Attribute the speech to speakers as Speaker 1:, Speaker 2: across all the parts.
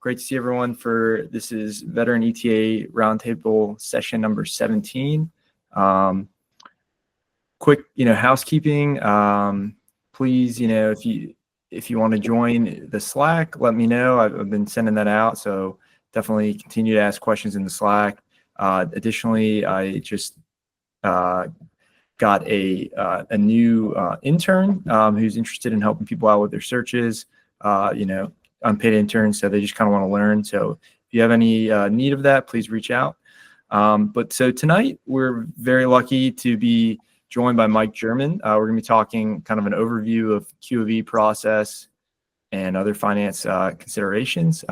Speaker 1: Great to see everyone this is Veteran ETA Roundtable session number 17. Quick, housekeeping. Please, if you want to join the Slack, let me know. I've been sending that out, so definitely continue to ask questions in the Slack. Additionally, I just got a new intern who's interested in helping people out with their searches. Unpaid interns, so they just kind of want to learn. So if you have any need of that, please reach out. But so tonight we're very lucky to be joined by Mike Jerman. We're going to be talking kind of an overview of Q of E process and other finance considerations.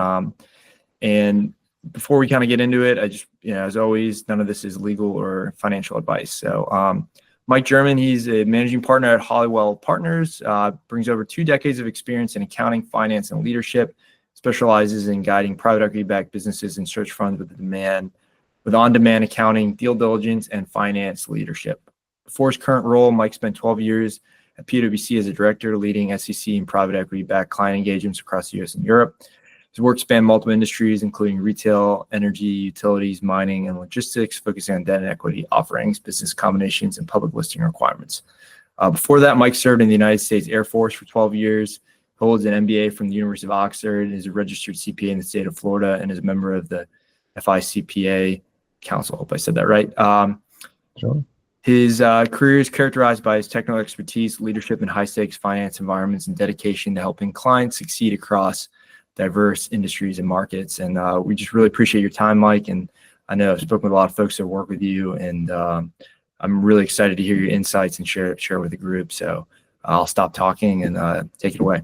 Speaker 1: And before we kind of get into it, I just, as always, none of this is legal or financial advice. So Mike Jerman, he's a managing partner at Hollywell Partners, brings over 2 decades of experience in accounting, finance, and leadership, specializes in guiding private equity-backed businesses and search funds with on-demand accounting, deal diligence, and finance leadership. Before his current role, Mike spent 12 years at PwC as a director, leading SEC and private equity-backed client engagements across the U.S. and Europe. His work spanned multiple industries, including retail, energy, utilities, mining, and logistics, focusing on debt and equity offerings, business combinations, and public listing requirements. Before that, Mike served in the United States Air Force for 12 years, holds an MBA from the University of Oxford, is a registered CPA in the state of Florida, and is a member of the FICPA Council. I hope I said that right.
Speaker 2: Sure.
Speaker 1: His career is characterized by his technical expertise, leadership in high-stakes finance environments, and dedication to helping clients succeed across diverse industries and markets. And we just really appreciate your time, Mike. And I know I've spoken with a lot of folks that work with you, and I'm really excited to hear your insights and share with the group. So I'll stop talking and take it away.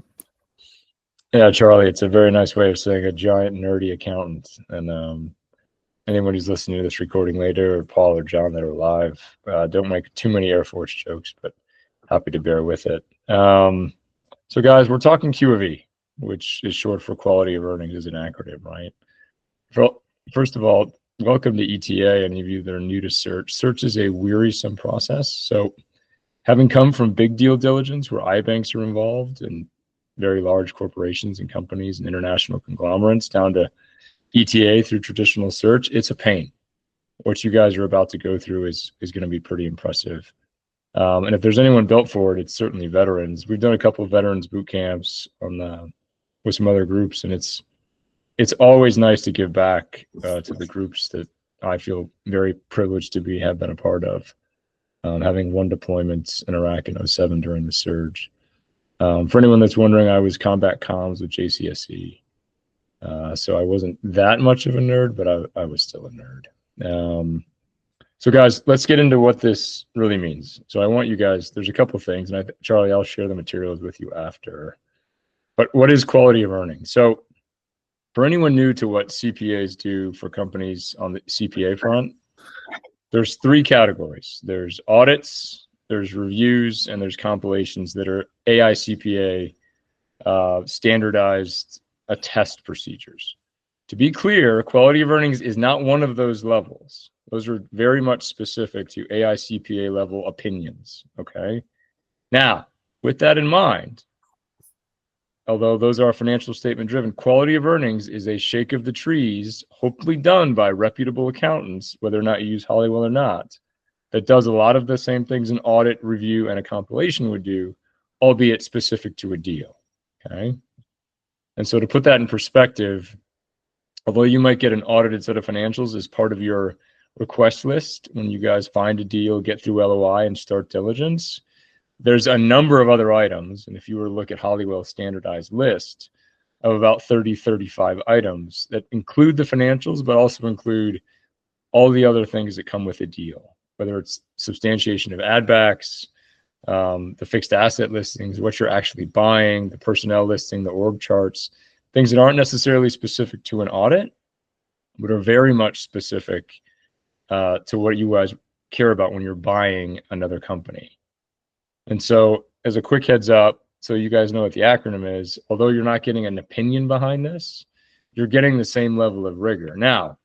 Speaker 2: Yeah, Charlie, it's a very nice way of saying a giant nerdy accountant. And anyone who's listening to this recording later, or Paul or John that are live, don't make too many Air Force jokes, but happy to bear with it. So guys, we're talking Q of E, which is short for quality of earnings as an acronym, right? First of all, welcome to ETA. Any of you that are new to search. Search is a wearisome process. So having come from big deal diligence where iBanks are involved and very large corporations and companies and international conglomerates down to ETA through traditional search, it's a pain. What you guys are about to go through is going to be pretty impressive. And if there's anyone built for it, it's certainly veterans. We've done a couple of veterans boot camps with some other groups, and it's always nice to give back to the groups that I feel very privileged to have been a part of. Having one deployment in Iraq in 2007 during the surge. For anyone that's wondering, I was combat comms with JCSC. So I wasn't that much of a nerd, but I was still a nerd. So guys, let's get into what this really means. So I want you guys, there's a couple of things, and Charlie, I'll share the materials with you after. But what is quality of earnings? So for anyone new to what CPAs do for companies on the CPA front, there's 3 categories. There's audits, there's reviews, and there's compilations that are AICPA standardized attest procedures. To be clear, quality of earnings is not one of those levels. Those are very much specific to AICPA level opinions, okay? Now, with that in mind, although those are financial statement driven, quality of earnings is a shake of the trees, hopefully done by reputable accountants, whether or not you use Hollywell or not, that does a lot of the same things an audit, review, and a compilation would do, albeit specific to a deal, okay? And so to put that in perspective, although you might get an audited set of financials as part of your request list when you guys find a deal, get through LOI, and start diligence, there's a number of other items. And if you were to look at Hollywell's standardized list of about 30, 35 items that include the financials, but also include all the other things that come with a deal, whether it's substantiation of add backs, the fixed asset listings, what you're actually buying, the personnel listing, the org charts, things that aren't necessarily specific to an audit, but are very much specific to what you guys care about when you're buying another company. And so as a quick heads up, so you guys know what the acronym is, although you're not getting an opinion behind this, you're getting the same level of rigor. Now,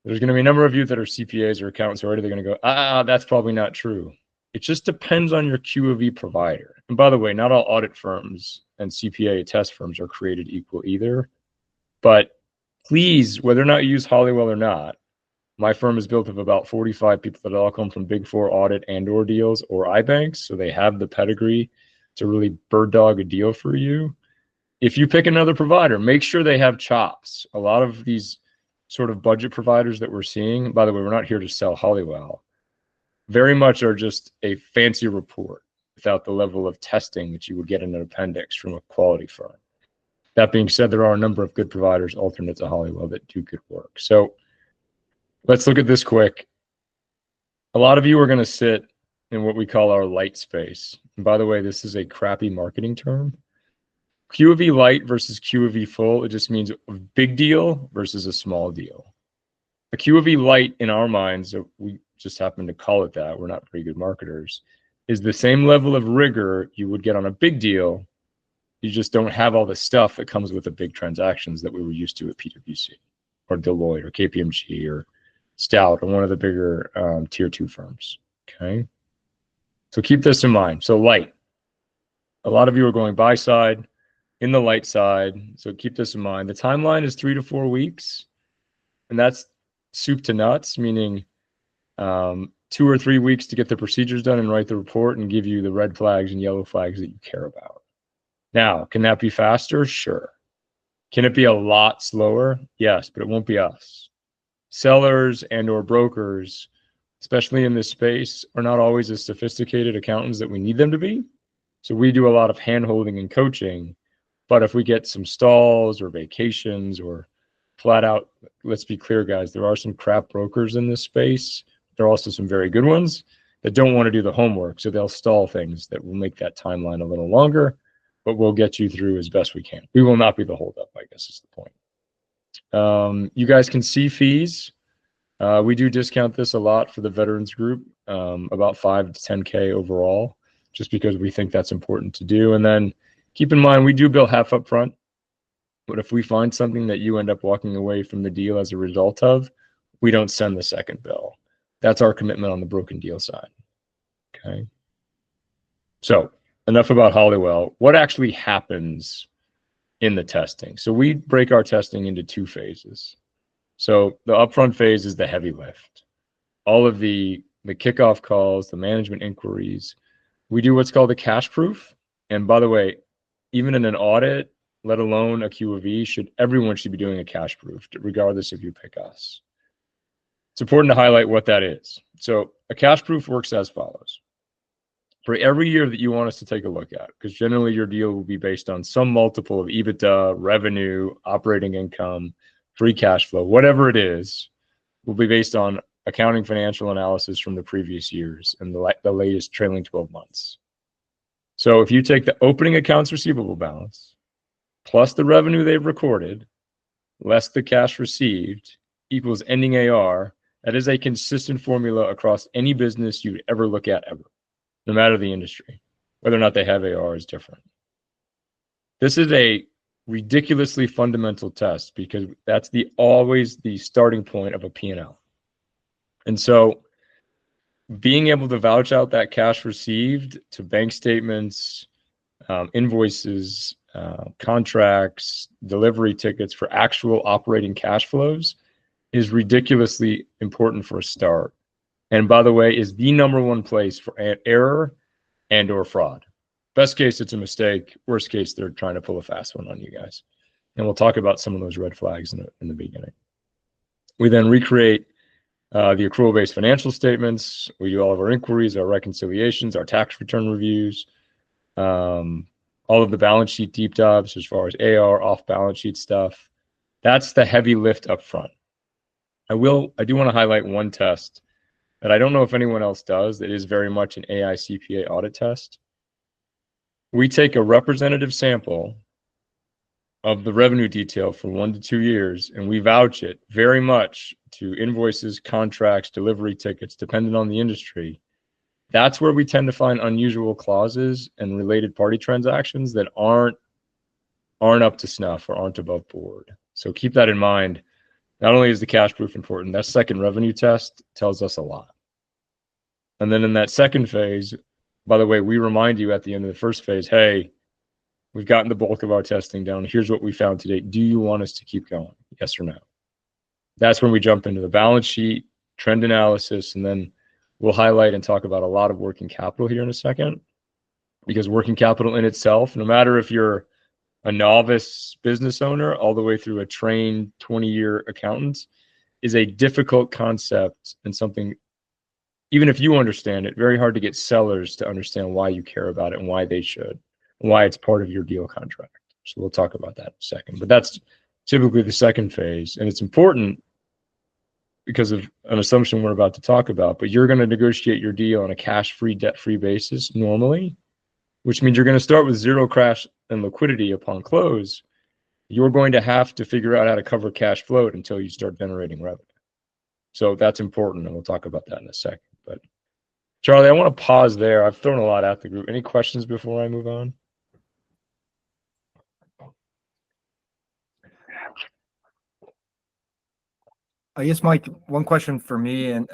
Speaker 2: there's going to be a number of you that are CPAs or accountants already. They're going to go, that's probably not true. It just depends on your Q of E provider. And by the way, not all audit firms and CPA test firms are created equal either. But please, whether or not you use Hollywell or not, my firm is built of about 45 people that all come from Big Four audit and or deals or iBanks. So they have the pedigree to really bird dog a deal for you. If you pick another provider, make sure they have chops. A lot of these sort of budget providers that we're seeing, by the way, we're not here to sell Hollywell, very much are just a fancy report without the level of testing that you would get in an appendix from a quality firm. That being said, there are a number of good providers alternate to Hollywell that do good work. So let's look at this quick. A lot of you are going to sit in what we call our light space. And by the way, this is a crappy marketing term. Q of E light versus Q of E full, it just means a big deal versus a small deal. A Q of E light in our minds, we just happen to call it that, we're not very good marketers, is the same level of rigor you would get on a big deal. You just don't have all the stuff that comes with the big transactions that we were used to at PwC or Deloitte or KPMG or Stout or one of the bigger tier 2 firms. Okay. So keep this in mind. So light. A lot of you are going buy side, in the light side. So keep this in mind. The timeline is 3 to 4 weeks. And that's soup to nuts, meaning 2 or 3 weeks to get the procedures done and write the report and give you the red flags and yellow flags that you care about. Now, can that be faster? Sure. Can it be a lot slower? Yes, but it won't be us. Sellers and or brokers, especially in this space, are not always as sophisticated accountants that we need them to be. So we do a lot of hand-holding and coaching. But if we get some stalls or vacations or flat out, let's be clear, guys, there are some crap brokers in this space. There are also some very good ones that don't want to do the homework. So they'll stall things that will make that timeline a little longer, but we'll get you through as best we can. We will not be the holdup, I guess is the point. You guys can see fees. We do discount this a lot for the veterans group, about 5 to 10K overall, just because we think that's important to do. And then keep in mind, we do bill half up front, but if we find something that you end up walking away from the deal as a result of, we don't send the second bill. That's our commitment on the broken deal side. Okay. So enough about Hollywell. What actually happens in the testing? So we break our testing into 2 phases. So the upfront phase is the heavy lift. All of the kickoff calls, the management inquiries. We do what's called a cash proof. And by the way, even in an audit, let alone a Q of E, everyone should be doing a cash proof, regardless if you pick us. It's important to highlight what that is. So a cash proof works as follows. For every year that you want us to take a look at, because generally your deal will be based on some multiple of EBITDA, revenue, operating income, free cash flow, whatever it is, will be based on accounting financial analysis from the previous years and the latest trailing 12 months. So if you take the opening accounts receivable balance plus the revenue they've recorded, less the cash received, equals ending AR, that is a consistent formula across any business you'd ever look at ever, no matter the industry. Whether or not they have AR is different. This is a ridiculously fundamental test because that's always the starting point of a P&L. And so being able to vouch out that cash received to bank statements, invoices, contracts, delivery tickets for actual operating cash flows is ridiculously important for a start. And by the way, is the #1 place for error and or fraud. Best case, it's a mistake. Worst case, they're trying to pull a fast one on you guys. And we'll talk about some of those red flags in the beginning. We then recreate the accrual-based financial statements. We do all of our inquiries, our reconciliations, our tax return reviews, all of the balance sheet deep dives as far as AR, off-balance sheet stuff. That's the heavy lift up front. I do want to highlight one test that I don't know if anyone else does that is very much an AICPA audit test. We take a representative sample of the revenue detail for 1 to 2 years, and we vouch it very much to invoices, contracts, delivery tickets, depending on the industry. That's where we tend to find unusual clauses and related party transactions that aren't up to snuff or aren't above board. So keep that in mind. Not only is the cash proof important, that second revenue test tells us a lot. And then in that second phase, by the way, we remind you at the end of the first phase, hey, We've gotten the bulk of our testing down. Here's what we found today. Do you want us to keep going? Yes or no? That's when we jump into the balance sheet, trend analysis, and then we'll highlight and talk about a lot of working capital here in a second, because working capital in itself, no matter if you're a novice business owner all the way through a trained 20-year accountant, is a difficult concept and something, even if you understand it, very hard to get sellers to understand why you care about it and why they should, and why it's part of your deal contract. So we'll talk about that in a second. But that's typically the second phase, and it's important because of an assumption we're about to talk about. But you're going to negotiate your deal on a cash-free, debt-free basis normally, which means you're going to start with zero cash and liquidity upon close. You're going to have to figure out how to cover cash float until you start generating revenue. So that's important, and we'll talk about that in a second. But Charlie, I want to pause there. I've thrown a lot at the group. Any questions before I move on?
Speaker 1: I guess, Mike, one question for me, and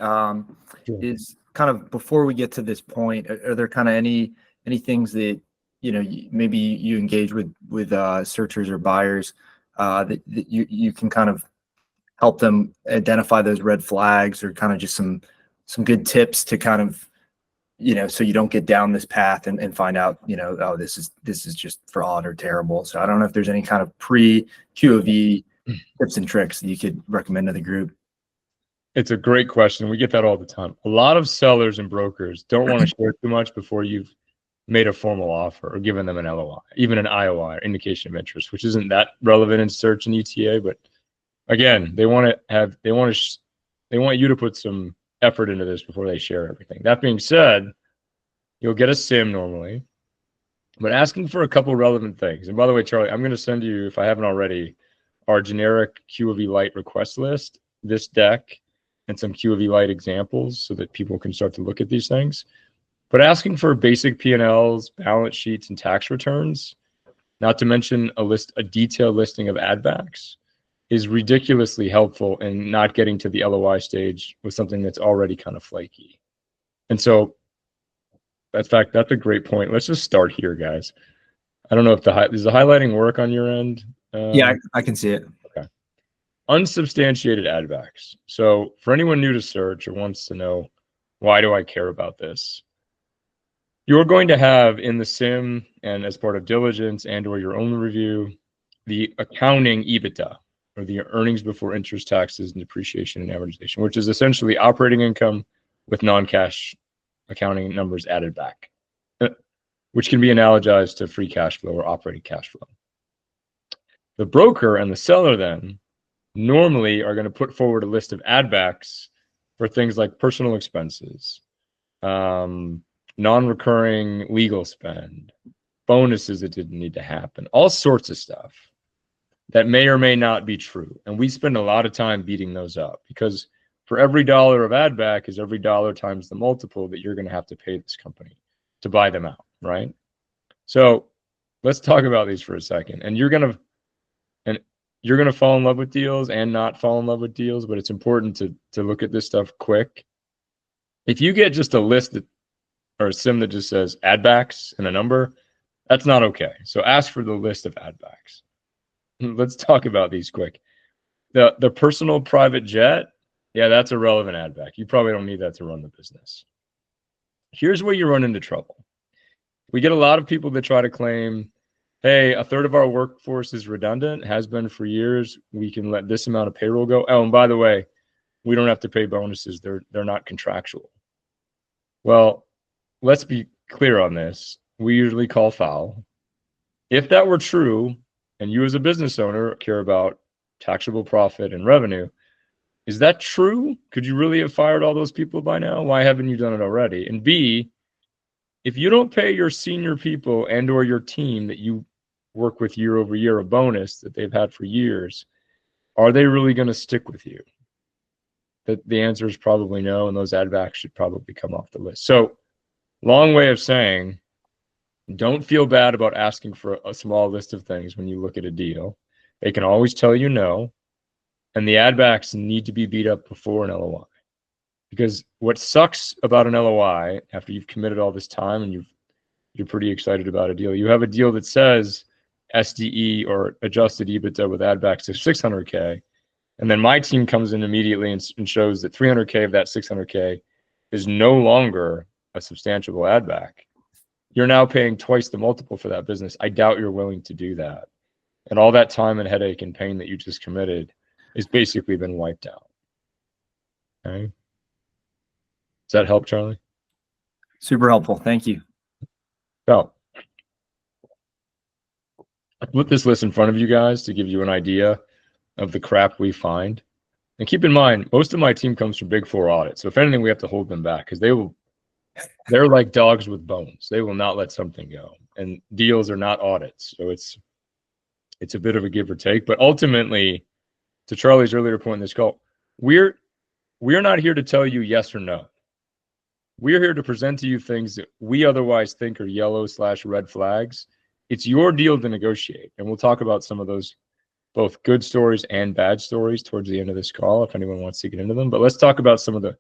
Speaker 2: Sure.
Speaker 1: is kind of before we get to this point, are there kind of any things that maybe you engage with searchers or buyers that you can kind of help them identify those red flags, or kind of just some good tips to kind of so you don't get down this path and find out oh, this is just fraud or terrible. So I don't know if there's any kind of pre-QOV tips and tricks that you could recommend to the group.
Speaker 2: It's a great question. We get that all the time. A lot of sellers and brokers don't want to share too much before you've made a formal offer or given them an LOI, even an IOI, or indication of interest, which isn't that relevant in search and ETA. But again, they want you to put some effort into this before they share everything. That being said, you'll get a SIM normally, but asking for a couple relevant things. And by the way, Charlie, I'm going to send you, if I haven't already, our generic QOV Lite request list, this deck, and some QOV Lite examples so that people can start to look at these things. But asking for basic P&Ls, balance sheets, and tax returns, not to mention a detailed listing of add backs, is ridiculously helpful in not getting to the LOI stage with something that's already kind of flaky. And so, in fact, that's a great point. Let's just start here, guys. I don't know if does the highlighting work on your end?
Speaker 1: Yeah, I can see it.
Speaker 2: Okay. Unsubstantiated add backs. So for anyone new to search or wants to know, why do I care about this? You're going to have in the SIM and as part of diligence and or your own review, the accounting EBITDA, or the earnings before interest, taxes, and depreciation and amortization, which is essentially operating income with non-cash accounting numbers added back, which can be analogized to free cash flow or operating cash flow. The broker and the seller then normally are going to put forward a list of add backs for things like personal expenses, non-recurring legal spend, bonuses that didn't need to happen, all sorts of stuff that may or may not be true. And we spend a lot of time beating those up, because for every dollar of add back is every dollar times the multiple that you're going to have to pay this company to buy them out, right? So let's talk about these for a second. And you're going to fall in love with deals and not fall in love with deals, but it's important to look at this stuff quick. If you get just a list or a SIM that just says add backs and a number, that's not okay. So ask for the list of add backs. Let's talk about these quick. The personal private jet, yeah, that's a relevant add back. You probably don't need that to run the business. Here's where you run into trouble. We get a lot of people that try to claim, hey, a third of our workforce is redundant, has been for years. We can let this amount of payroll go. Oh, and by the way, we don't have to pay bonuses. They're not contractual. Well, let's be clear on this. We usually call foul. If that were true, and you as a business owner care about taxable profit and revenue, is that true? Could you really have fired all those people by now? Why haven't you done it already? And B, if you don't pay your senior people and or your team that you work with year over year a bonus that they've had for years, are they really going to stick with you? The answer is probably no, and those add backs should probably come off the list. So, long way of saying, don't feel bad about asking for a small list of things when you look at a deal. They can always tell you no, and the add backs need to be beat up before an LOI. Because what sucks about an LOI, after you've committed all this time and you've you're pretty excited about a deal. You have a deal that says SDE or adjusted EBITDA with add backs to 600K. And then my team comes in immediately and shows that 300K of that 600K is no longer a substantial add back. You're now paying twice the multiple for that business. I doubt you're willing to do that. And all that time and headache and pain that you just committed has basically been wiped out. Okay. Does that help, Charlie?
Speaker 1: Super helpful. Thank you.
Speaker 2: So I put this list in front of you guys to give you an idea of the crap we find. And keep in mind, most of my team comes from Big Four audits. So if anything, we have to hold them back because they're like dogs with bones. They will not let something go. And deals are not audits. So it's a bit of a give or take. But ultimately, to Charlie's earlier point in this call, we're not here to tell you yes or no. We're here to present to you things that we otherwise think are yellow/red flags. It's your deal to negotiate. And we'll talk about some of those, both good stories and bad stories, towards the end of this call, if anyone wants to get into them. But let's talk about some of the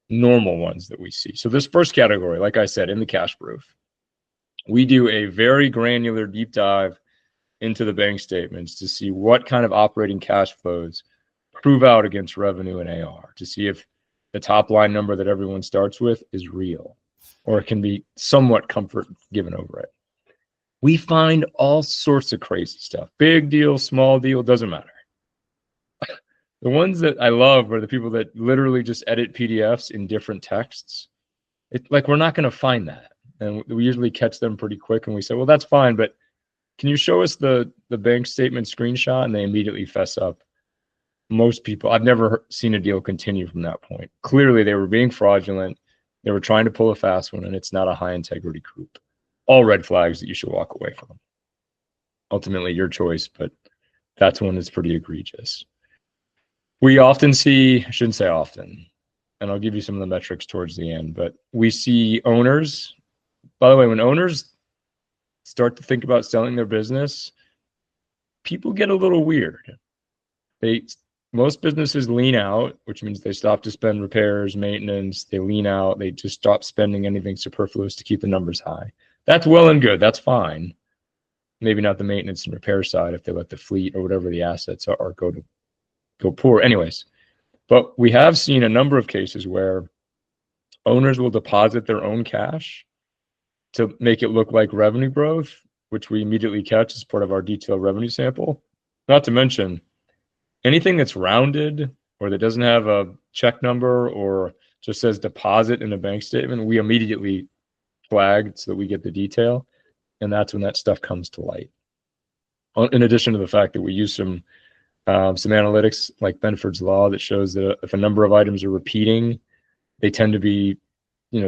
Speaker 2: normal ones that we see. So this first category, like I said, in the cash proof, we do a very granular deep dive into the bank statements to see what kind of operating cash flows prove out against revenue and AR, to see if the top line number that everyone starts with is real, or it can be somewhat comfort given over it. We find all sorts of crazy stuff. Big deal, small deal, doesn't matter. The ones that I love are the people that literally just edit PDFs in different texts. It's like, we're not going to find that. And we usually catch them pretty quick. And we say, well, that's fine, but can you show us the bank statement screenshot? And they immediately fess up. Most people, I've never seen a deal continue from that point. Clearly, they were being fraudulent. They were trying to pull a fast one, and it's not a high integrity group. All red flags that you should walk away from. Ultimately, your choice, but that's one that's pretty egregious. We often see, I shouldn't say often, and I'll give you some of the metrics towards the end, but we see owners. By the way, when owners start to think about selling their business, people get a little weird. Most businesses lean out, which means they stop to spend repairs, maintenance. They lean out. They just stop spending anything superfluous to keep the numbers high. That's well and good. That's fine. Maybe not the maintenance and repair side if they let the fleet or whatever the assets are go poor. Anyways, but we have seen a number of cases where owners will deposit their own cash to make it look like revenue growth, which we immediately catch as part of our detailed revenue sample. Not to mention, anything that's rounded or that doesn't have a check number or just says deposit in a bank statement, we immediately flag so that we get the detail. And that's when that stuff comes to light. In addition to the fact that we use some analytics like Benford's Law that shows that if a number of items are repeating, they tend to be,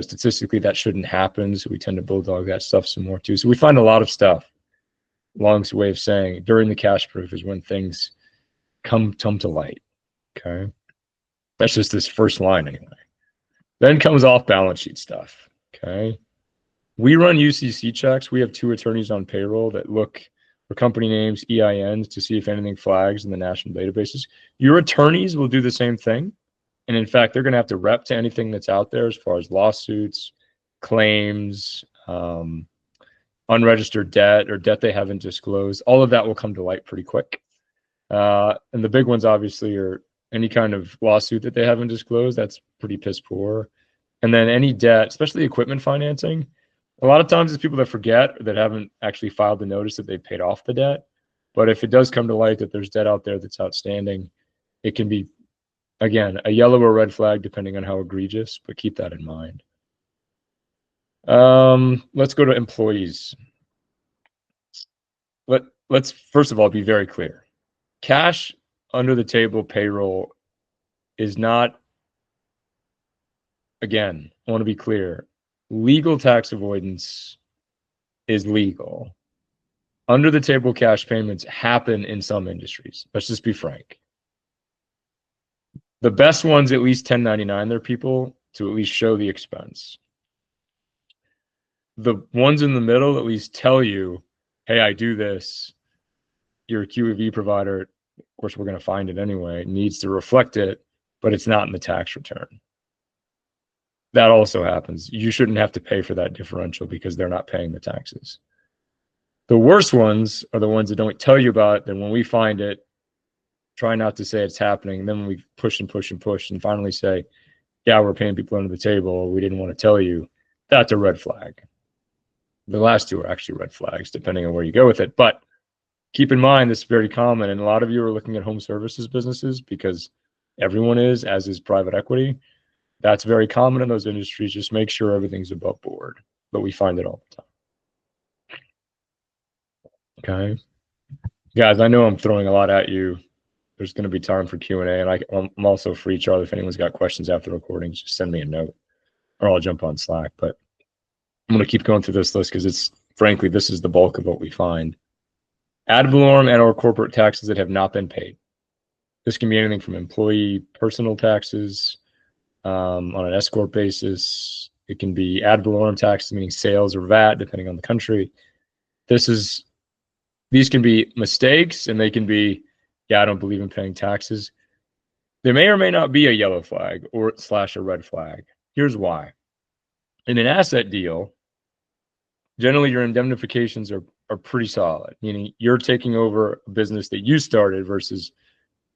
Speaker 2: statistically that shouldn't happen. So we tend to bulldog that stuff some more too. So we find a lot of stuff. Long way of saying during the cash proof is when things come to light. Okay. That's just this first line anyway. Then comes off balance sheet stuff. Okay. We run UCC checks. We have 2 attorneys on payroll that look for company names, EINs, to see if anything flags in the national databases. Your attorneys will do the same thing. And in fact, they're going to have to rep to anything that's out there as far as lawsuits, claims, unregistered debt or debt they haven't disclosed. All of that will come to light pretty quick. And the big ones obviously are any kind of lawsuit that they haven't disclosed. That's pretty piss poor. And then any debt, especially equipment financing. A lot of times it's people that forget or that haven't actually filed the notice that they paid off the debt. But if it does come to light that there's debt out there that's outstanding, it can be, again, a yellow or red flag depending on how egregious, but keep that in mind. Let's go to employees. Let's first of all be very clear. Cash under the table payroll is not, again, I want to be clear, legal tax avoidance is legal. Under the table cash payments happen in some industries. Let's just be frank. The best ones at least 1099 their people to at least show the expense. The ones in the middle at least tell you, hey, I do this. Your QEV provider, of course, we're going to find it anyway, needs to reflect it, but it's not in the tax return. That also happens. You shouldn't have to pay for that differential because they're not paying the taxes. The worst ones are the ones that don't tell you about it. Then when we find it, try not to say it's happening. And then when we push and push and push and finally say, yeah, we're paying people under the table, we didn't want to tell you, that's a red flag. The last two are actually red flags, depending on where you go with it. But keep in mind, this is very common. And a lot of you are looking at home services businesses because everyone is, as is private equity. That's very common in those industries. Just make sure everything's above board. But we find it all the time. Okay. Guys, I know I'm throwing a lot at you. There's going to be time for Q&A. And I'm also free, Charlie, if anyone's got questions after the recording, just send me a note or I'll jump on Slack. But I'm going to keep going through this list because it's, frankly, this is the bulk of what we find. Ad valorem and or corporate taxes that have not been paid. This can be anything from employee personal taxes on an S corp basis. It can be ad valorem taxes, meaning sales or VAT, depending on the country. These can be mistakes, and they can be, yeah, I don't believe in paying taxes. There may or may not be a yellow flag or / a red flag. Here's why. In an asset deal, generally your indemnifications are pretty solid, meaning you're taking over a business that you started versus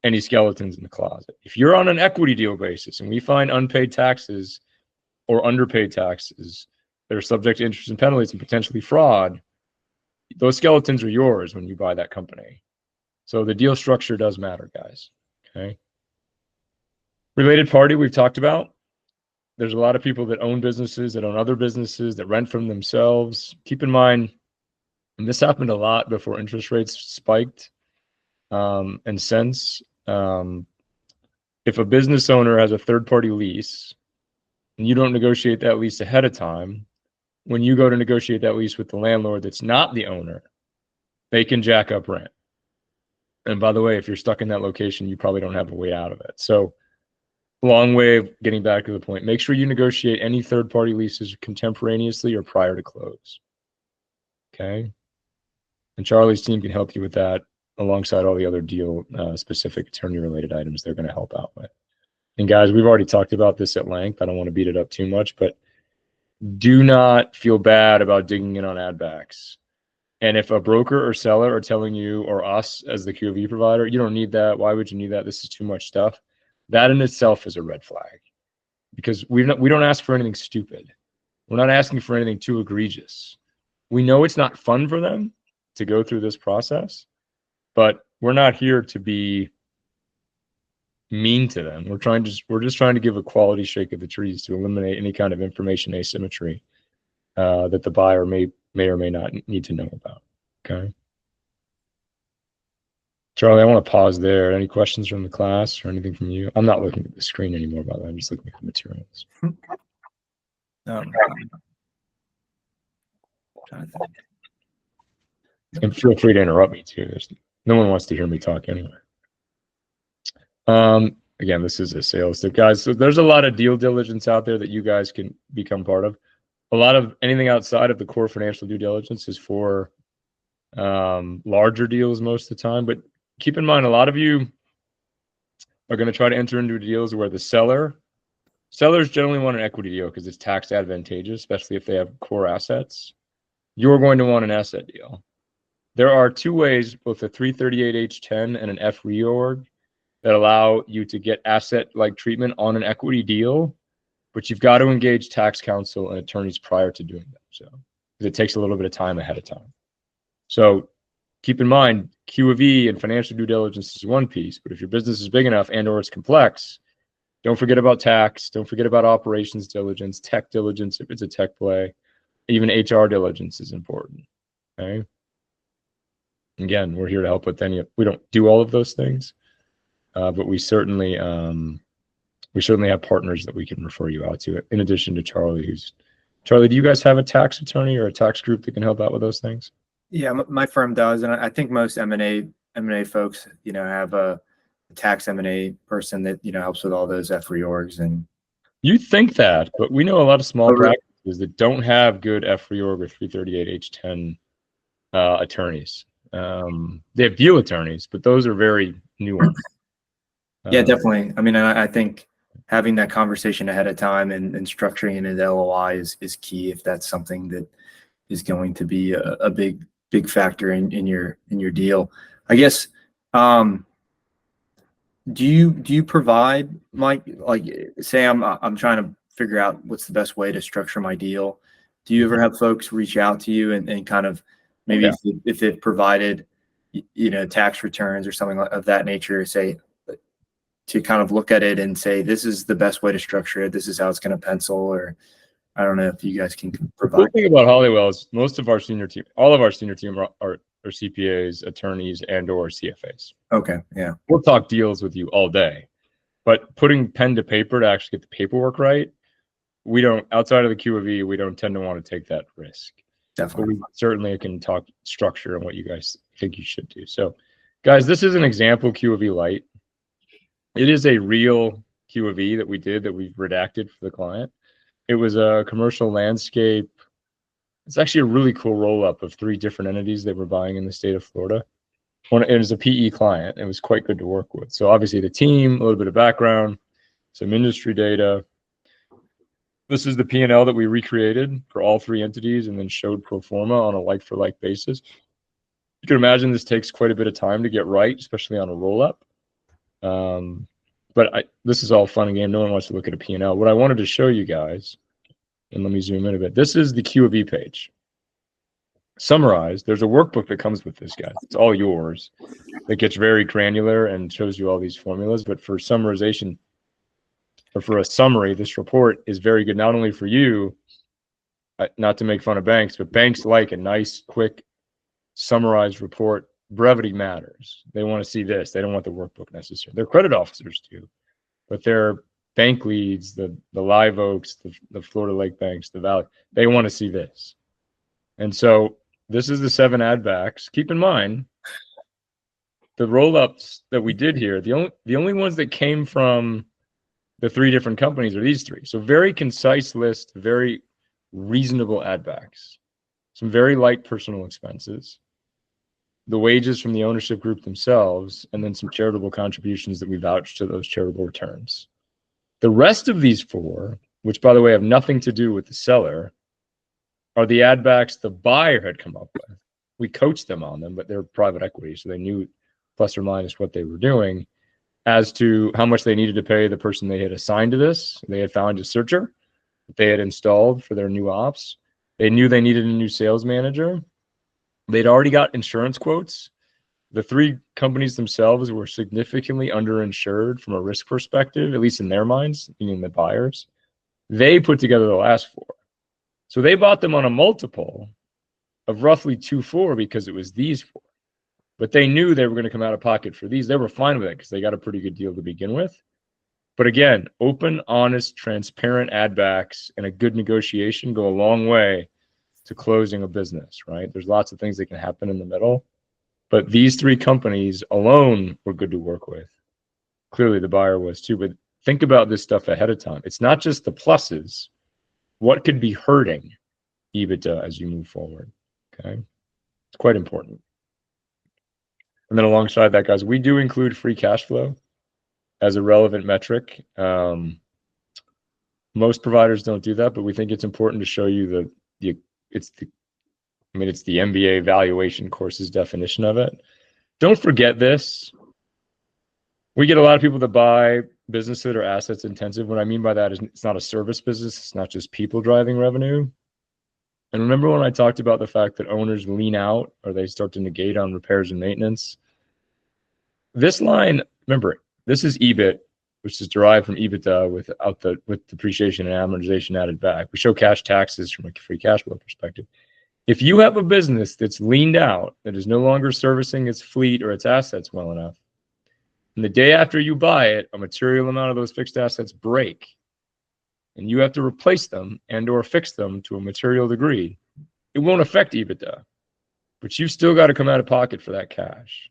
Speaker 2: any skeletons in the closet. If you're on an equity deal basis and we find unpaid taxes or underpaid taxes that are subject to interest and penalties and potentially fraud, those skeletons are yours when you buy that company. So the deal structure does matter, guys. Okay. Related party we've talked about. There's a lot of people that own businesses, that own other businesses, that rent from themselves. Keep in mind, and this happened a lot before interest rates spiked, and since, if a business owner has a third-party lease and you don't negotiate that lease ahead of time, when you go to negotiate that lease with the landlord that's not the owner, they can jack up rent. And by the way, if you're stuck in that location, you probably don't have a way out of it. So long way of getting back to the point. Make sure you negotiate any third-party leases contemporaneously or prior to close. Okay? And Charlie's team can help you with that alongside all the other deal-specific attorney-related items they're going to help out with. And guys, we've already talked about this at length. I don't want to beat it up too much, but do not feel bad about digging in on ad backs. And if a broker or seller are telling you or us as the QOV provider, you don't need that. Why would you need that? This is too much stuff. That in itself is a red flag because we don't ask for anything stupid. We're not asking for anything too egregious. We know it's not fun for them to go through this process, but we're not here to be mean to them. We're just trying to give a quality shake of the trees to eliminate any kind of information asymmetry that the buyer may or may not need to know about. Okay. Charlie, I want to pause there. Any questions from the class or anything from you? I'm not looking at the screen anymore, by the way. I'm just looking at the materials. And feel free to interrupt me too. No one wants to hear me talk anyway. Again, this is a sales tip, guys. So there's a lot of deal diligence out there that you guys can become part of. A lot of anything outside of the core financial due diligence is for larger deals most of the time. But keep in mind, a lot of you are going to try to enter into deals where the sellers generally want an equity deal because it's tax advantageous, especially if they have core assets. You're going to want an asset deal. There are two ways, both a 338H10 and an F reorg, that allow you to get asset-like treatment on an equity deal, but you've got to engage tax counsel and attorneys prior to doing that. So it takes a little bit of time ahead of time. So keep in mind, Q of E and financial due diligence is one piece, but if your business is big enough and or it's complex, don't forget about tax. Don't forget about operations diligence, tech diligence if it's a tech play. Even HR diligence is important. Okay. Again, we're here to help with we don't do all of those things, but we certainly have partners that we can refer you out to. In addition to Charlie, Charlie, do you guys have a tax attorney or a tax group that can help out with those things?
Speaker 1: Yeah, my firm does, and I think most M&A folks, have a tax M&A person that helps with all those F reorgs. And
Speaker 2: you think that, but we know a lot of small practices that don't have good F reorg or 338H10 attorneys. They have deal attorneys, but those are very nuanced.
Speaker 1: Yeah, definitely. I mean, I think having that conversation ahead of time and structuring it in the LOI is key if that's something that is going to be a big factor in your deal. I guess, do you provide, Mike, like, say I'm trying to figure out what's the best way to structure my deal. Do you ever have folks reach out to you and kind of maybe if they've provided, tax returns or something of that nature, say, to kind of look at it and say, this is the best way to structure it, this is how it's going to pencil, or I don't know if you guys can provide.
Speaker 2: The thing about Hollywell is most of our senior team, all of our senior team are CPAs, attorneys, and/or CFAs.
Speaker 1: Okay, yeah.
Speaker 2: We'll talk deals with you all day, but putting pen to paper to actually get the paperwork right, we don't, outside of the Q of E, we don't tend to want to take that risk.
Speaker 1: Definitely.
Speaker 2: But we certainly can talk structure and what you guys think you should do. So, guys, this is an example Q of E light. It is a real Q of E that we did that we've redacted for the client. It was a commercial landscape. It's actually a really cool roll-up of 3 different entities that we're buying in the state of Florida. It was a PE client. It was quite good to work with. So obviously the team, a little bit of background, some industry data. This is the P&L that we recreated for all 3 entities and then showed pro forma on a like-for-like basis. You can imagine this takes quite a bit of time to get right, especially on a roll-up. But this is all fun and game. No one wants to look at a P&L. What I wanted to show you guys, and let me zoom in a bit. This is the Q of E page. Summarized, there's a workbook that comes with this, guys. It's all yours. It gets very granular and shows you all these formulas. But for summarization, or for a summary, this report is very good, not only for you, not to make fun of banks, but banks like a nice, quick, summarized report. Brevity matters. They want to see this. They don't want the workbook necessarily. Their credit officers do, but their bank leads, the Live Oaks, the Florida Lake Banks, the Valley, they want to see this. And so this is the 7 add backs. Keep in mind, the roll-ups that we did here, the only ones that came from the 3 different companies are these 3. So very concise list, very reasonable add backs, some very light personal expenses, the wages from the ownership group themselves, and then some charitable contributions that we vouch to those charitable returns. The rest of these 4, which by the way have nothing to do with the seller, are the add backs the buyer had come up with. We coached them on them, but they're private equity, so they knew plus or minus what they were doing as to how much they needed to pay the person they had assigned to this. They had found a searcher that they had installed for their new ops. They knew they needed a new sales manager. They'd already got insurance quotes. The 3 companies themselves were significantly underinsured from a risk perspective, at least in their minds, meaning the buyers. They put together the last 4. So they bought them on a multiple of roughly 2.4 because it was these 4. But they knew they were going to come out of pocket for these. They were fine with it because they got a pretty good deal to begin with. But again, open, honest, transparent add backs and a good negotiation go a long way to closing a business, right? There's lots of things that can happen in the middle, but these 3 companies alone were good to work with. Clearly the buyer was too, but think about this stuff ahead of time. It's not just the pluses. What could be hurting EBITDA as you move forward, okay? It's quite important. And then alongside that, guys, we do include free cash flow as a relevant metric. Most providers don't do that, but we think it's important to show you it's the MBA valuation course's definition of it. Don't forget this. We get a lot of people that buy businesses that are assets intensive. What I mean by that is it's not a service business. It's not just people driving revenue. And remember when I talked about the fact that owners lean out or they start to negate on repairs and maintenance? This line, remember, this is EBIT, which is derived from EBITDA with depreciation and amortization added back. We show cash taxes from a free cash flow perspective. If you have a business that's leaned out, that is no longer servicing its fleet or its assets well enough, and the day after you buy it, a material amount of those fixed assets break, and you have to replace them and or fix them to a material degree, it won't affect EBITDA, but you've still got to come out of pocket for that cash.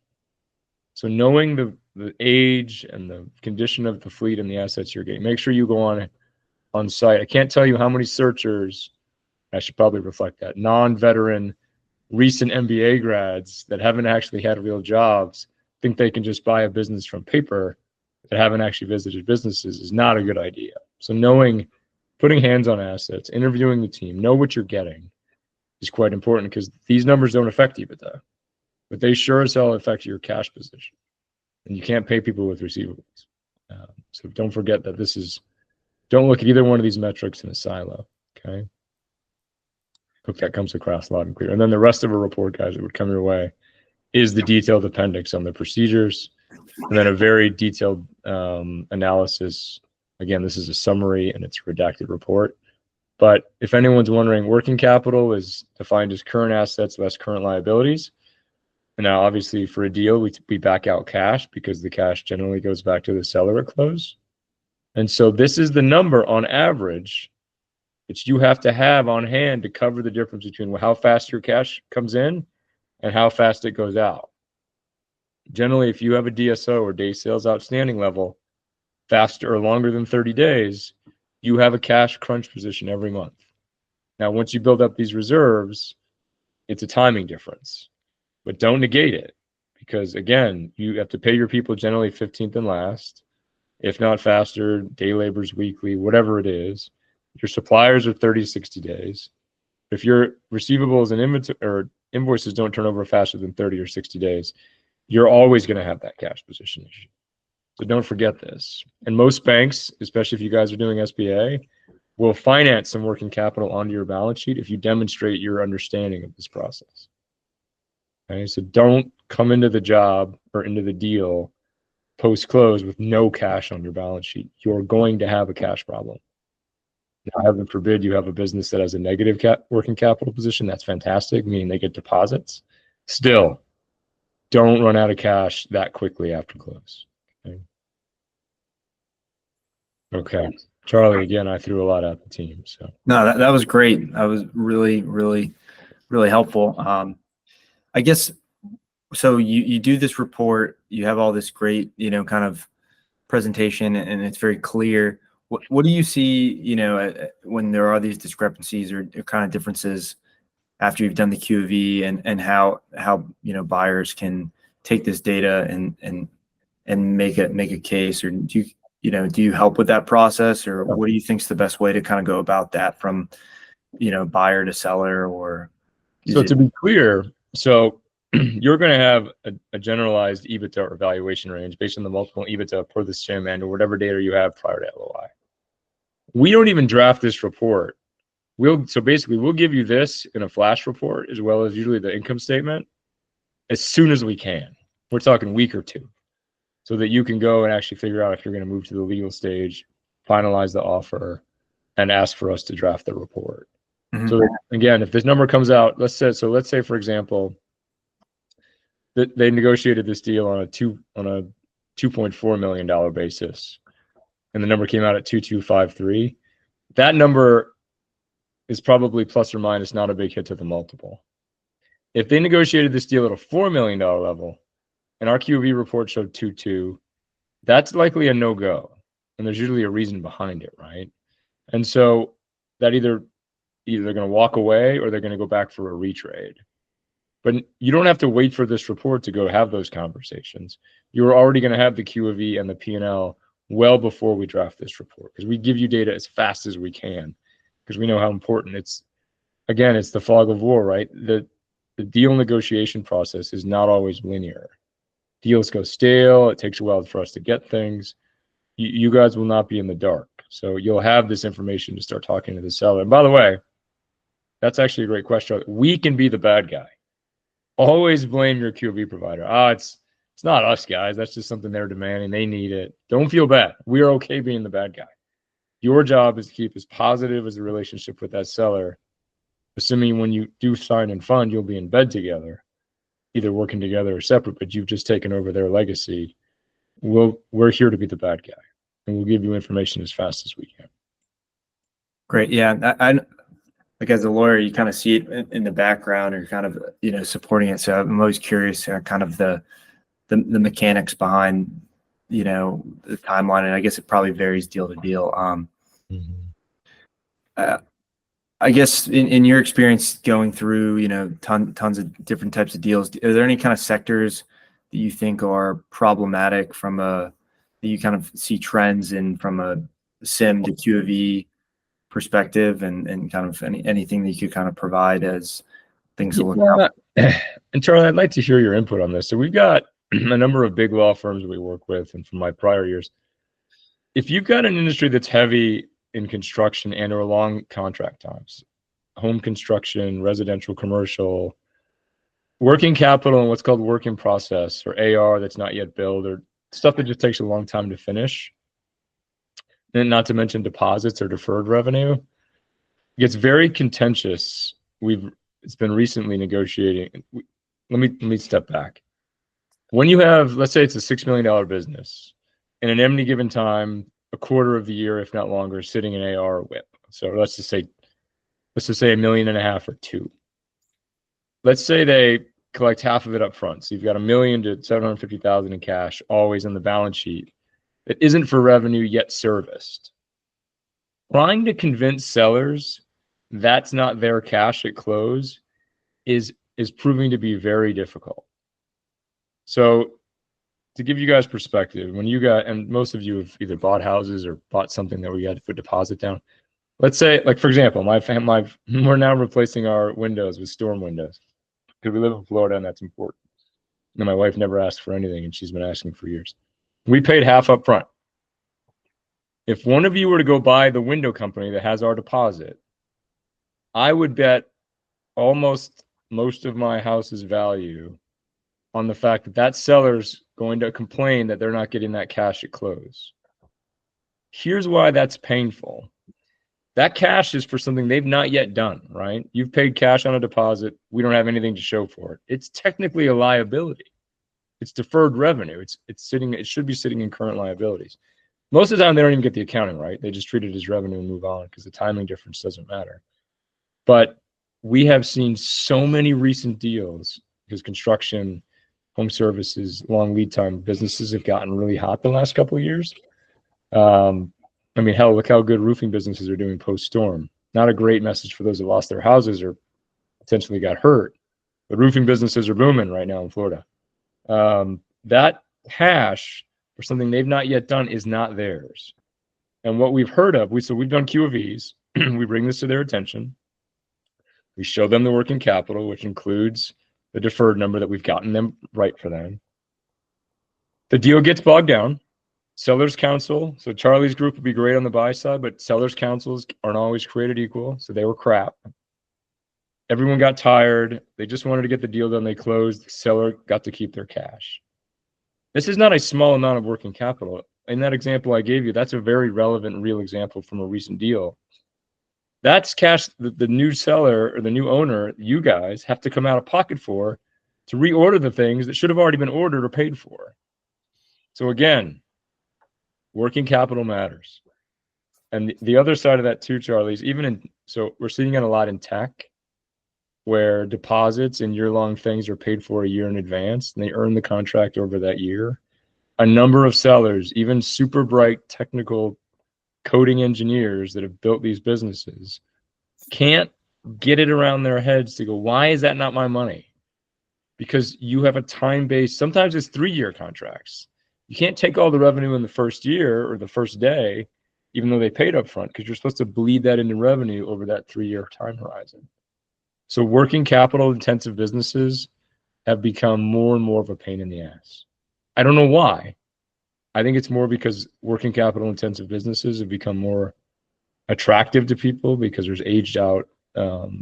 Speaker 2: So knowing the age and the condition of the fleet and the assets you're getting, make sure you go on site. I can't tell you how many searchers, I should probably reflect that, non-veteran, recent MBA grads that haven't actually had real jobs think they can just buy a business from paper that haven't actually visited businesses is not a good idea. So knowing, putting hands on assets, interviewing the team, know what you're getting is quite important, because these numbers don't affect EBITDA, but they sure as hell affect your cash position. And you can't pay people with receivables. So don't forget that don't look at either one of these metrics in a silo, okay? Hope that comes across loud and clear. And then the rest of a report, guys, that would come your way is the detailed appendix on the procedures, and then a very detailed analysis. Again, this is a summary and it's a redacted report. But if anyone's wondering, working capital is defined as current assets less current liabilities. And now, obviously, for a deal, we back out cash, because the cash generally goes back to the seller at close. And so this is the number on average that you have to have on hand to cover the difference between how fast your cash comes in and how fast it goes out. Generally, if you have a DSO, or day sales outstanding level, faster or longer than 30 days, you have a cash crunch position every month. Now, once you build up these reserves, it's a timing difference, but don't negate it, because again, you have to pay your people generally 15th and last, if not faster, day labor's weekly, whatever it is. Your suppliers are 30 to 60 days. If your receivables and inventory or invoices don't turn over faster than 30 or 60 days, you're always going to have that cash position issue. So don't forget this. And most banks, especially if you guys are doing SBA, will finance some working capital onto your balance sheet if you demonstrate your understanding of this process. Okay, so don't come into the job or into the deal post-close with no cash on your balance sheet. You're going to have a cash problem. Now, heaven forbid you have a business that has a negative working capital position. That's fantastic, meaning they get deposits. Still, don't run out of cash that quickly after close. Okay. Charlie, again, I threw a lot at the team. So
Speaker 1: No, that was great. That was really, really, really helpful. I guess, so you do this report, you have all this great, kind of presentation, and it's very clear. What do you see, when there are these discrepancies or kind of differences after you've done the QV, and how buyers can take this data and make a case? Or do you help with that process, or what do you think is the best way to kind of go about that from buyer to seller? Or
Speaker 2: so to be clear, so you're going to have a generalized EBITDA or valuation range based on the multiple EBITDA per the SIM and or whatever data you have prior to LOI. We don't even draft this report. So basically, we'll give you this in a flash report, as well as usually the income statement, as soon as we can. We're talking week or two, so that you can go and actually figure out if you're going to move to the legal stage, finalize the offer, and ask for us to draft the report. Mm-hmm. So that, again, if this number comes out, let's say for example, that they negotiated this deal on a $2.4 million basis, and the number came out at 2.253. That number is probably plus or minus not a big hit to the multiple. If they negotiated this deal at a $4 million level, and our QV report showed 2.2, that's likely a no-go, and there's usually a reason behind it, right? And so that either they're going to walk away or they're going to go back for a retrade. But you don't have to wait for this report to go have those conversations. You're already going to have the QOV and the P&L well before we draft this report, because we give you data as fast as we can, because we know how important it's the fog of war, right? The deal negotiation process is not always linear. Deals go stale. It takes a while for us to get things. You guys will not be in the dark. So you'll have this information to start talking to the seller. And by the way, that's actually a great question. We can be the bad guy. Always blame your QOV provider. It's not us, guys. That's just something they're demanding. They need it. Don't feel bad. We are okay being the bad guy. Your job is to keep as positive as a relationship with that seller, assuming when you do sign and fund, you'll be in bed together, either working together or separate, but you've just taken over their legacy. We're here to be the bad guy, and we'll give you information as fast as we can.
Speaker 1: Great. Yeah. I like, as a lawyer, you kind of see it in the background, or kind of, supporting it. So I'm always curious, kind of the mechanics behind, the timeline. And I guess it probably varies deal to deal. I guess in your experience going through, tons of different types of deals, are there any kind of sectors that you think are problematic from a you kind of see trends in from a SIM to Q of E perspective, and kind of anything that you could kind of provide as things to look out for?
Speaker 2: And Charlie, I'd like to hear your input on this. So we've got a number of big law firms we work with, and from my prior years, if you've got an industry that's heavy in construction and or long contract times, home construction, residential, commercial, working capital, and what's called work in process or AR that's not yet billed, or stuff that just takes a long time to finish, and not to mention deposits or deferred revenue, it gets very contentious. It's been recently negotiating. Let me step back. When you have, let's say it's a $6 million business, and at any given time, a quarter of the year, if not longer, sitting in AR or WIP. So let's just say $1.5 million or $2 million. Let's say they collect half of it up front. So you've got $1 million to $750,000 in cash always on the balance sheet that isn't for revenue yet serviced. Trying to convince sellers that's not their cash at close is proving to be very difficult. So to give you guys perspective, when you got, and most of you have either bought houses or bought something that we had to put deposit down. Let's say, like, for example, we're now replacing our windows with storm windows because we live in Florida and that's important. And my wife never asked for anything, and she's been asking for years. We paid half up front. If one of you were to go buy the window company that has our deposit, I would bet almost most of my house's value on the fact that that seller's going to complain that they're not getting that cash at close. Here's why that's painful. That cash is for something they've not yet done, right? You've paid cash on a deposit. We don't have anything to show for it. It's technically a liability. It's deferred revenue. It should be sitting in current liabilities. Most of the time, they don't even get the accounting right. They just treat it as revenue and move on because the timing difference doesn't matter. But we have seen so many recent deals because construction, home services, long lead time businesses have gotten really hot the last couple of years. I mean, hell, look how good roofing businesses are doing post-storm. Not a great message for those that lost their houses or potentially got hurt. But roofing businesses are booming right now in Florida. That cash for something they've not yet done is not theirs. And what we've heard of, we've done Q of Es. We bring this to their attention. We show them the working capital, which includes the deferred number that we've gotten them right for them. The deal gets bogged down. Sellers counsel. So Charlie's group would be great on the buy side, but sellers counsels aren't always created equal. So they were crap. Everyone got tired. They just wanted to get the deal done. They closed. The seller got to keep their cash. This is not a small amount of working capital. In that example I gave you, that's a very relevant, real example from a recent deal. That's cash that the new seller or the new owner, you guys, have to come out of pocket for to reorder the things that should have already been ordered or paid for. So again, working capital matters. And the other side of that too, Charlie, is so we're seeing it a lot in tech, where deposits and year-long things are paid for a year in advance, and they earn the contract over that year. A number of sellers, even super bright technical coding engineers that have built these businesses, can't get it around their heads to go, why is that not my money? Because you have a time-based, sometimes it's 3-year contracts. You can't take all the revenue in the first year or the first day, even though they paid up front, because you're supposed to bleed that into revenue over that 3-year time horizon. So working capital intensive businesses have become more and more of a pain in the ass. I don't know why. I think it's more because working capital intensive businesses have become more attractive to people because there's aged out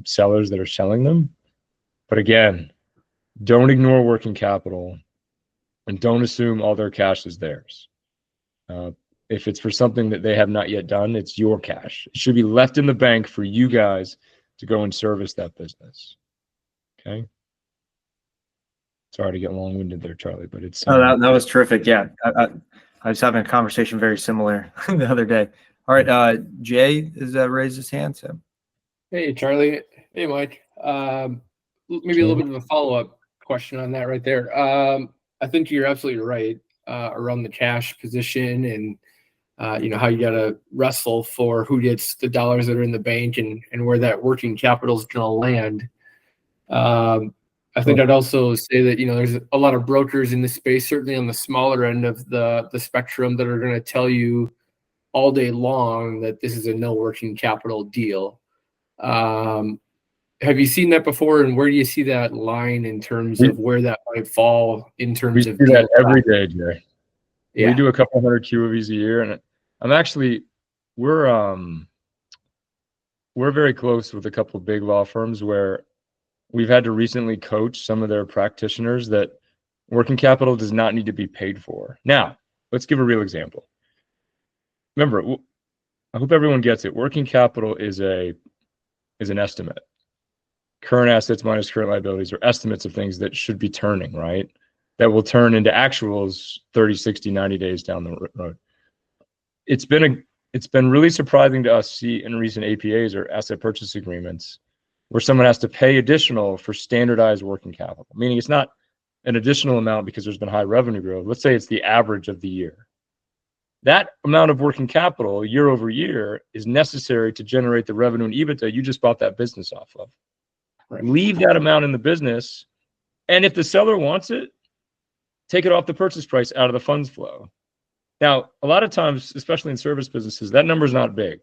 Speaker 2: sellers that are selling them. But again, don't ignore working capital and don't assume all their cash is theirs. If it's for something that they have not yet done, it's your cash. It should be left in the bank for you guys to go and service that business. Okay. Sorry to get long-winded there, Charlie, but it's.
Speaker 1: That was terrific. Yeah. I was having a conversation very similar the other day. All right. Jay has raised his hand. So.
Speaker 3: Hey, Charlie. Hey, Mike. Maybe a little bit of a follow-up question on that right there. I think you're absolutely right around the cash position and how you got to wrestle for who gets the dollars that are in the bank and where that working capital is going to land. I think I'd also say that, there's a lot of brokers in this space, certainly on the smaller end of the spectrum, that are going to tell you all day long that this is a no working capital deal. Have you seen that before, and where do you see that line in terms of where that might fall in terms of
Speaker 2: do
Speaker 3: deal
Speaker 2: that every
Speaker 3: size?
Speaker 2: day, Jay.
Speaker 3: Yeah.
Speaker 2: We do a couple hundred QOVs a year, and we're very close with a couple of big law firms where we've had to recently coach some of their practitioners that working capital does not need to be paid for. Now, let's give a real example. Remember, I hope everyone gets it. Working capital is an estimate. Current assets minus current liabilities are estimates of things that should be turning, right? That will turn into actuals 30, 60, 90 days down the road. It's been really surprising to us see in recent APAs or asset purchase agreements where someone has to pay additional for standardized working capital, meaning it's not an additional amount because there's been high revenue growth. Let's say it's the average of the year. That amount of working capital year over year is necessary to generate the revenue and EBITDA you just bought that business off of.
Speaker 3: Right.
Speaker 2: Leave that amount in the business, and if the seller wants it, take it off the purchase price out of the funds flow. Now, a lot of times, especially in service businesses, that number is not big.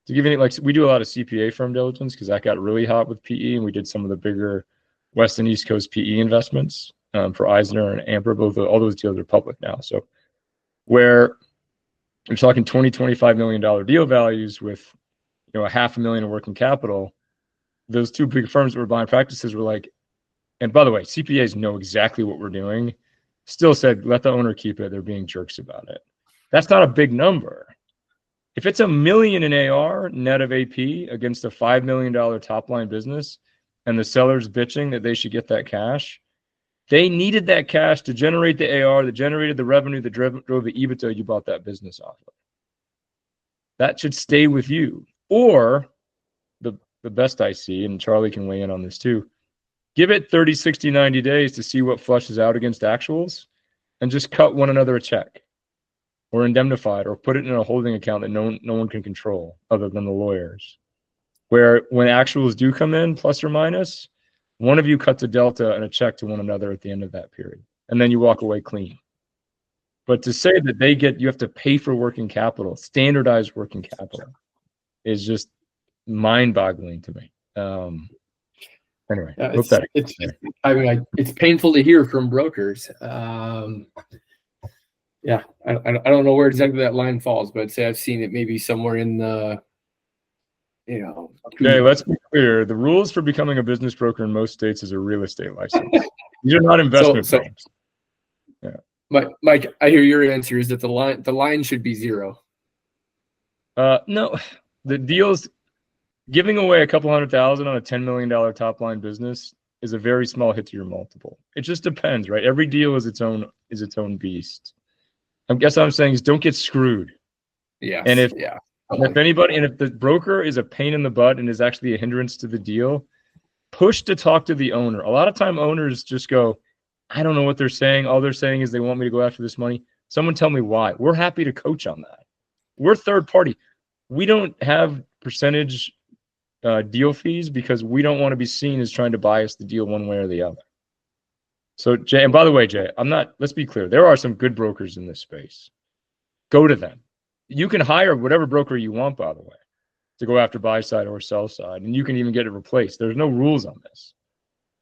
Speaker 2: To give you, like, we do a lot of CPA firm diligence because that got really hot with PE, and we did some of the bigger West and East Coast PE investments for Eisner and Amber. All those deals are public now. So where you're talking $20-25 million deal values with $500,000 in working capital, those two big firms that were buying practices were like, and by the way, CPAs know exactly what we're doing, still said, let the owner keep it. They're being jerks about it. That's not a big number. If it's $1 million in AR net of AP against a $5 million top line business, and the seller's bitching that they should get that cash, they needed that cash to generate the AR that generated the revenue that drove the EBITDA you bought that business off of. That should stay with you. Or the best I see, and Charlie can weigh in on this too, give it 30, 60, 90 days to see what flushes out against actuals, and just cut one another a check or indemnify it or put it in a holding account that no one can control other than the lawyers. Where when actuals do come in, plus or minus, one of you cuts a delta and a check to one another at the end of that period. And then you walk away clean. But to say that you have to pay for working capital, standardized working capital, is just mind-boggling to me. Anyway,
Speaker 3: it's painful to hear from brokers. Yeah, I don't know where exactly that line falls, but I'd say I've seen it maybe somewhere in the,
Speaker 2: Okay, let's be clear. The rules for becoming a business broker in most states is a real estate license. These are not investment firms. Yeah.
Speaker 3: Mike, I hear your answer is that the line should be zero.
Speaker 2: No, the deals giving away a couple $100,000 on a $10 million top line business is a very small hit to your multiple. It just depends, right? Every deal is its own beast. I guess what I'm saying is don't get screwed.
Speaker 3: Yeah.
Speaker 2: And if the broker is a pain in the butt and is actually a hindrance to the deal, push to talk to the owner. A lot of time owners just go, I don't know what they're saying. All they're saying is they want me to go after this money. Someone tell me why. We're happy to coach on that. We're third party. We don't have percentage deal fees because we don't want to be seen as trying to bias the deal one way or the other. So Jay, and by the way, Jay, let's be clear. There are some good brokers in this space. Go to them. You can hire whatever broker you want, by the way, to go after buy side or sell side, and you can even get it replaced. There's no rules on this.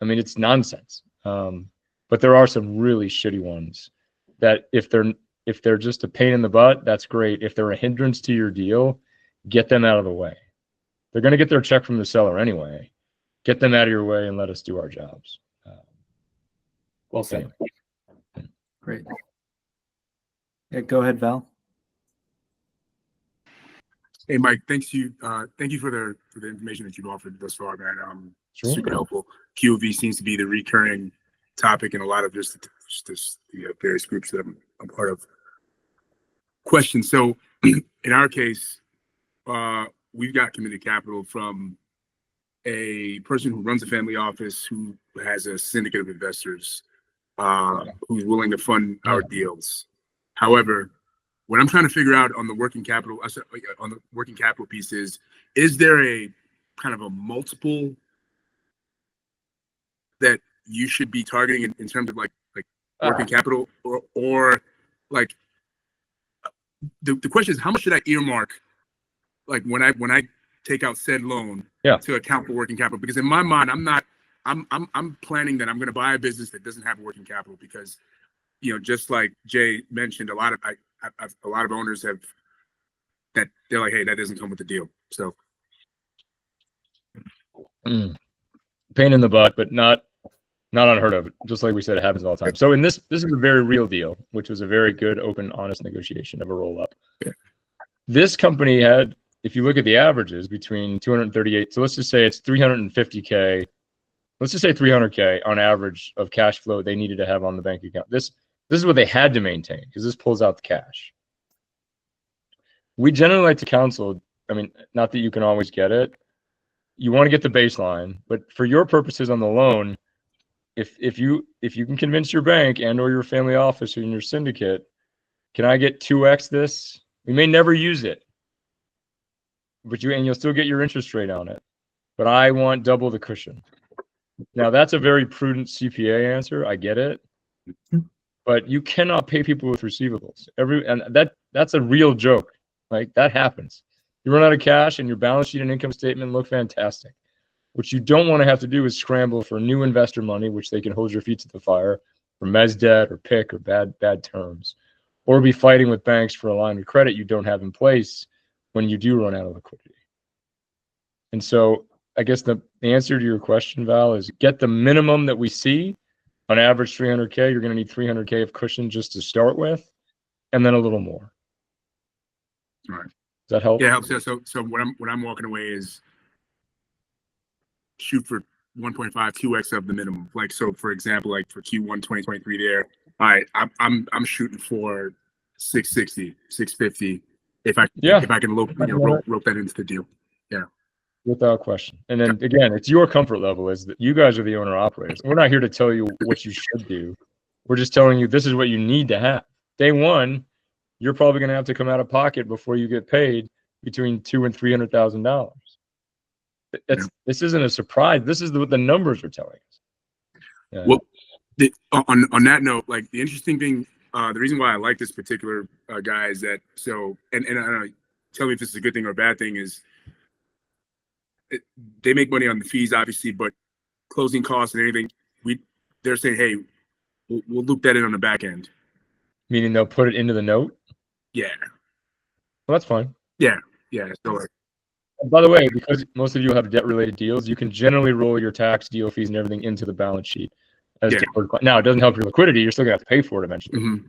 Speaker 2: I mean, it's nonsense. But there are some really shitty ones that if they're just a pain in the butt, that's great. If they're a hindrance to your deal, get them out of the way. They're going to get their check from the seller anyway. Get them out of your way and let us do our jobs.
Speaker 3: Well said.
Speaker 1: Anyway. Great. Yeah, go ahead, Val.
Speaker 4: Hey, Mike. Thank you for the information that you've offered thus far, man.
Speaker 2: Sure.
Speaker 4: Super helpful. QOV seems to be the recurring topic in a lot of the various groups that I'm part of. Question. So, in our case, we've got committed capital from a person who runs a family office who has a syndicate of investors who's willing to fund our deals. However, what I'm trying to figure out on the working capital piece is there a kind of a multiple that you should be targeting in terms of like working capital, or like the question is, how much should I earmark like when I take out said loan to account for working capital? Because in my mind, I'm planning that I'm going to buy a business that doesn't have working capital, because just like Jay mentioned, a lot of owners have that, they're like, hey, that doesn't come with the deal. So
Speaker 2: pain in the butt, but not unheard of. Just like we said, it happens all the time. So in this is a very real deal, which was a very good, open, honest negotiation of a roll up. This company had, if you look at the averages between 238, so let's just say it's 350K, let's just say 300K on average of cash flow they needed to have on the bank account. This is what they had to maintain, because this pulls out the cash. We generally like to counsel, I mean, not that you can always get it. You want to get the baseline, but for your purposes on the loan, if you can convince your bank and or your family office or in your syndicate, can I get 2x this? We may never use it, but you'll still get your interest rate on it. But I want double the cushion. Now that's a very prudent CPA answer. I get it, but you cannot pay people with receivables. That's a real joke. Like, that happens. You run out of cash and your balance sheet and income statement look fantastic. What you don't want to have to do is scramble for new investor money, which they can hold your feet to the fire, for mezz debt or PIK or bad terms, or be fighting with banks for a line of credit you don't have in place when you do run out of liquidity. And so I guess the answer to your question, Val, is get the minimum that we see. On average 300K, you're going to need 300K of cushion just to start with, and then a little more.
Speaker 4: All right.
Speaker 2: Does that help?
Speaker 4: Yeah, it helps. So what I'm walking away is shoot for 1.5, 2x of the minimum. Like, so for example, like for Q1 2023 there, all right, I'm shooting for 660, 650 if I can rope that into the deal. Yeah.
Speaker 2: Without question. And then again, it's your comfort level, is that you guys are the owner operators. We're not here to tell you what you should do. We're just telling you this is what you need to have. Day one, you're probably going to have to come out of pocket before you get paid between $200,000 and $300,000. This isn't a surprise. This is what the numbers are telling us. Yeah.
Speaker 4: Well, on that note, like the interesting thing, the reason why I like this particular guy is that, and I don't know, tell me if this is a good thing or a bad thing, is they make money on the fees, obviously, but closing costs and anything, they're saying, hey, we'll loop that in on the back end.
Speaker 2: Meaning they'll put it into the note?
Speaker 4: Yeah.
Speaker 2: Well, that's fine.
Speaker 4: Yeah. So,
Speaker 2: by the way, because most of you have debt-related deals, you can generally roll your tax, deal fees, and everything into the balance sheet. Now, it doesn't help your liquidity. You're still going to have to pay for it eventually.
Speaker 4: Mm-hmm.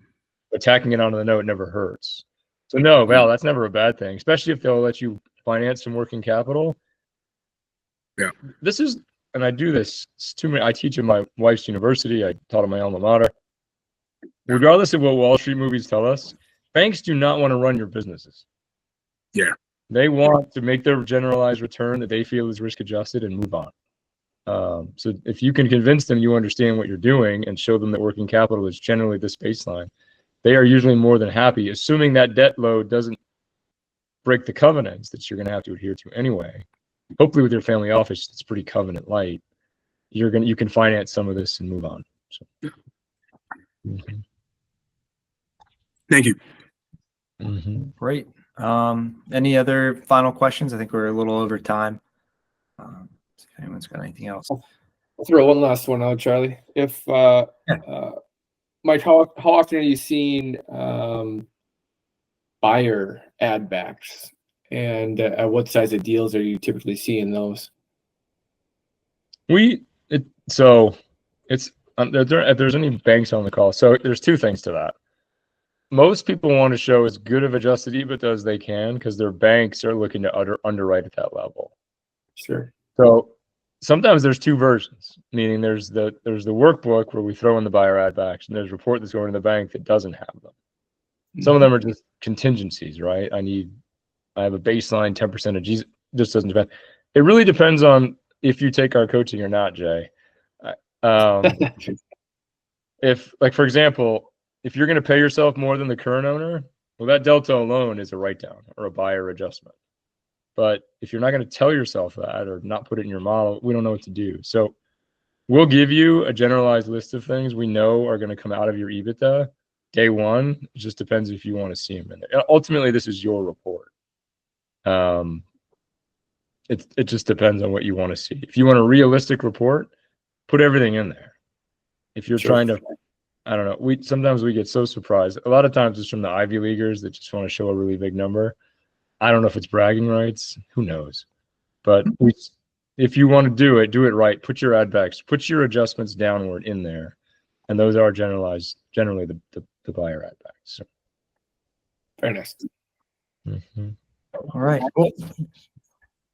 Speaker 2: But tacking it onto the note never hurts. So no, Val, that's never a bad thing, especially if they'll let you finance some working capital.
Speaker 4: Yeah.
Speaker 2: This is, and I do this, I teach at my wife's university. I taught at my alma mater. Regardless of what Wall Street movies tell us, banks do not want to run your businesses.
Speaker 4: Yeah.
Speaker 2: They want to make their generalized return that they feel is risk adjusted and move on. So if you can convince them you understand what you're doing and show them that working capital is generally this baseline, they are usually more than happy, assuming that debt load doesn't break the covenants that you're going to have to adhere to anyway. Hopefully with your family office, it's pretty covenant light. You can finance some of this and move on. So. Mm-hmm.
Speaker 4: Thank you.
Speaker 2: Mm-hmm.
Speaker 1: Great. Any other final questions? I think we're a little over time. If anyone's got anything else.
Speaker 3: I'll throw one last one out, Charlie. If Mike, how often are you seeing buyer add backs, and at what size of deals are you typically seeing those?
Speaker 2: If there's any banks on the call, so there's two things to that. Most people want to show as good of adjusted EBITDA as they can because their banks are looking to underwrite at that level.
Speaker 3: Sure.
Speaker 2: So sometimes there's two versions, meaning there's the workbook where we throw in the buyer add backs, and there's a report that's going to the bank that doesn't have them. Mm-hmm. Some of them are just contingencies, right? I have a baseline 10% of G's. Just doesn't depend. It really depends on if you take our coaching or not, Jay. If, like, for example, if you're going to pay yourself more than the current owner, well, that delta alone is a write-down or a buyer adjustment. But if you're not going to tell yourself that or not put it in your model, we don't know what to do. So we'll give you a generalized list of things we know are going to come out of your EBITDA day one. It just depends if you want to see them in there. Ultimately, this is your report. It just depends on what you want to see. If you want a realistic report, put everything in there. If you're trying to, I don't know, sometimes we get so surprised. A lot of times it's from the Ivy Leaguers that just want to show a really big number. I don't know if it's bragging rights. Who knows? But if you want to do it right. Put your add backs, put your adjustments downward in there. And those are generally the buyer add backs. So.
Speaker 3: Very nice.
Speaker 2: Mm-hmm.
Speaker 1: All right. Cool.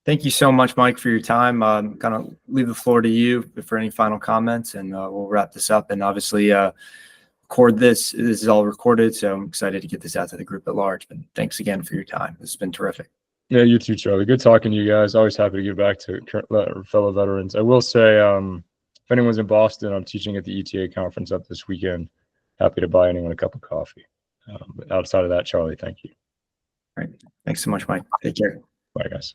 Speaker 1: Thank you so much, Mike, for your time. I'm going to leave the floor to you for any final comments, and we'll wrap this up. And obviously, record this. This is all recorded, so I'm excited to get this out to the group at large. But thanks again for your time. This has been terrific.
Speaker 2: Yeah, you too, Charlie. Good talking to you guys. Always happy to get back to fellow veterans. I will say, if anyone's in Boston, I'm teaching at the ETA conference up this weekend. Happy to buy anyone a cup of coffee. But outside of that, Charlie, thank you.
Speaker 1: All right. Thanks so much, Mike. Take care.
Speaker 2: Bye, guys.